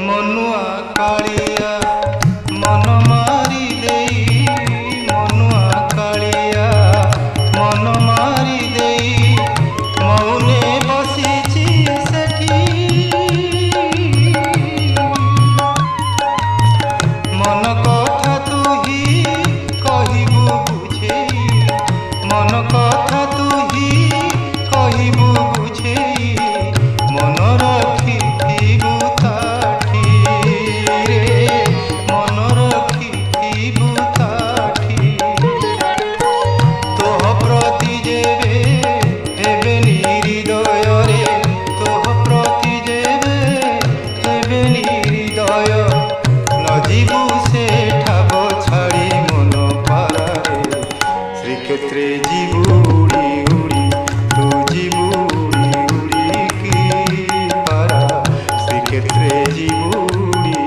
मनुआ कालिया मन मारी देई मनुआ कालिया मन मारी देई मौने बसिची सेठी मन कथा तू ही कहिबू बुझेई मन कथा तू ही कहिबू बुझेई मन रखिथिबू ताठी रे मन रखिथिबू ताठी तोह प्रति जेबे हेबे निहृदय रे तोह प्रति जेबे हेबे निहृदय न जीवू से ठाब छाड़ी मन पारारे श्रीक्षेत्रे जीवू उड़ी उड़ी तू जीवू उड़ी उड़ी की पारा श्रीक्षेत्रे जीवू उड़ी